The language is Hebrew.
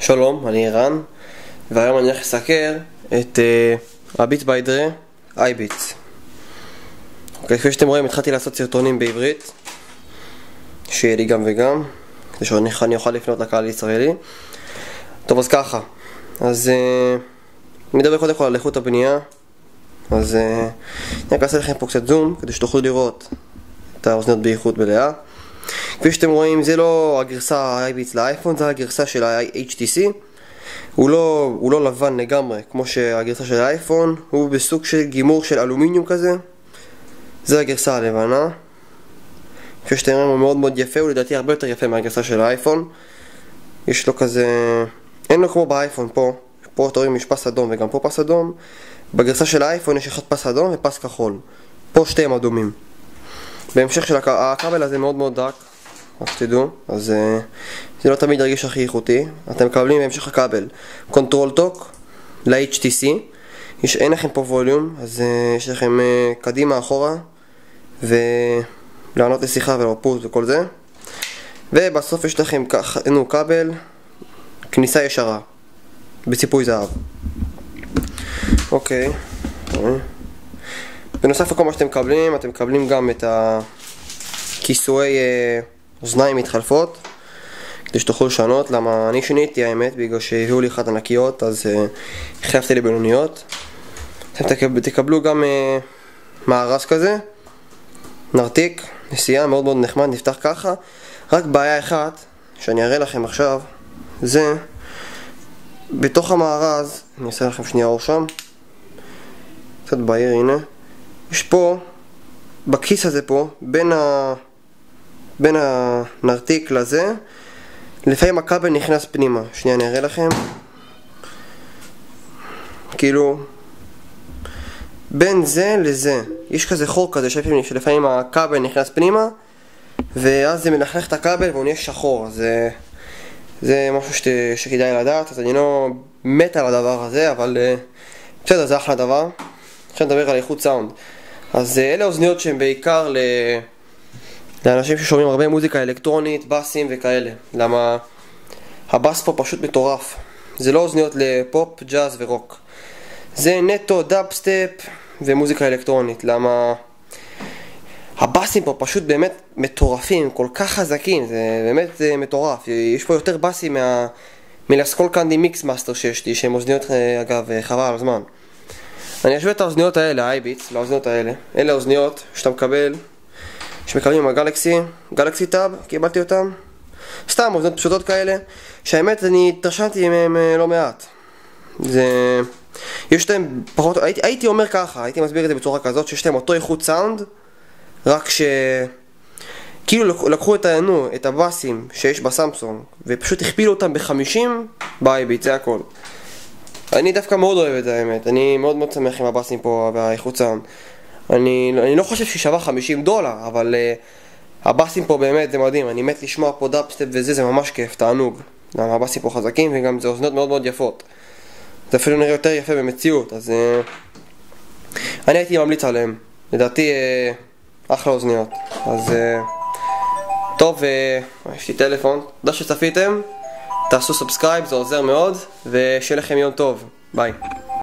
שלום, אני ערן, והיום אני הולך לסקר את הביטס ביי דרה iBeats. אוקיי, כפי שאתם רואים, התחלתי לעשות סרטונים בעברית, שיהיה לי גם וגם, כדי שאני אוכל לפנות לקהל הישראלי. טוב, אז ככה, אז נדבר קודם כל על איכות הבנייה. אז אני אעשה לכם פה קצת זום, כדי שתוכלו לראות את האוזניות באיכות מלאה. כפי שאתם רואים, זה לא הגרסה iBeats לאייפון, זה הגרסה של ה-HTC. הוא לא לבן לגמרי כמו שהגרסה של האייפון, הוא בסוג של גימור של אלומיניום כזה. זה הגרסה הלבנה. כפי שאתם רואים, הוא מאוד מאוד יפה, הוא לדעתי הרבה יותר יפה מהגרסה של האייפון. יש לו כזה, אין לו כמו באייפון פה אתה רואים יש פס אדום וגם פה פס אדום. בגרסה של האייפון יש אחד פס אדום ופס כחול, פה שתיהם אדומים. בהמשך של הכבל הזה מאוד מאוד דק, רק שתדעו, אז זה לא תמיד ירגיש הכי איכותי. אתם מקבלים בהמשך הכבל קונטרול טוק ל-HTC. אין לכם פה ווליום, אז יש לכם קדימה אחורה ולענות לשיחה ולרפות וכל זה. ובסוף יש לכם כבל כניסה ישרה בציפוי זהב. אוקיי, בנוסף לכל מה שאתם מקבלים, אתם מקבלים גם את הכיסויי אוזניים מתחלפות, כדי שתוכלו לשנות. למה אני שיניתי האמת, בגלל שהביאו לי אחת ענקיות, אז החלפתי לי בינוניות. אתם תקבלו גם מארז כזה, נרתיק, נסיעה מאוד מאוד נחמד, נפתח ככה. רק בעיה אחת, שאני אראה לכם עכשיו, זה בתוך המארז, אני אעשה לכם שנייה אור שם, קצת בהיר, הנה. יש פה, בכיס הזה פה, בין הנרתיק לזה, לפעמים הכבל נכנס פנימה. שנייה אני אראה לכם. כאילו, בין זה לזה, יש כזה חור כזה שלפעמים הכבל נכנס פנימה, ואז זה מלכלך את הכבל והוא נהיה שחור. אז זה משהו שכדאי לדעת, אז אני לא מת על הדבר הזה, אבל בסדר, זה אחלה דבר. עכשיו נדבר על איכות סאונד. אז אלה אוזניות שהן בעיקר לאנשים ששומעים הרבה מוזיקה אלקטרונית, בסים וכאלה. למה הבס פה פשוט מטורף. זה לא אוזניות לפופ, ג'אז ורוק. זה נטו דאפסטפ ומוזיקה אלקטרונית. למה הבסים פה פשוט באמת מטורפים, כל כך חזקים, זה באמת מטורף. יש פה יותר בסים מלסקול קנדי מיקס מאסטר שיש לי, שהן אוזניות אגב חבל על הזמן. אני אשווה את האוזניות האלה, iBeats, לאוזניות האלה. אלה האוזניות שאתה מקבל, שמקבלים עם גלקסי טאב, קיבלתי אותם. סתם אוזניות פשוטות כאלה, שהאמת אני התרשמתי מהם לא מעט. יש להם פחות, הייתי אומר ככה, הייתי מסביר את זה בצורה כזאת, שיש להם אותו איכות סאונד, רק כאילו לקחו את הבאסים שיש בסמסונג, ופשוט הכפילו אותם ב-50 ב-iBeats, זה הכל. אני דווקא מאוד אוהב את זה האמת, אני מאוד מאוד שמח עם הבאסים פה והאיכות סאונד. אני לא חושב שהיא שווה $50, אבל הבאסים פה באמת זה מדהים. אני מת לשמוע פה דאפסטפ וזה, זה ממש כיף, תענוג. למה הבאסים פה חזקים וגם זה אוזניות מאוד מאוד יפות. זה אפילו נראה יותר יפה במציאות, אז אני הייתי ממליץ עליהם. לדעתי אחלה אוזניות. אז טוב, יש לי טלפון. תודה שצפיתם, תעשו סאבסקרייב, זה עוזר מאוד, ושיהיה לכם יום טוב. ביי.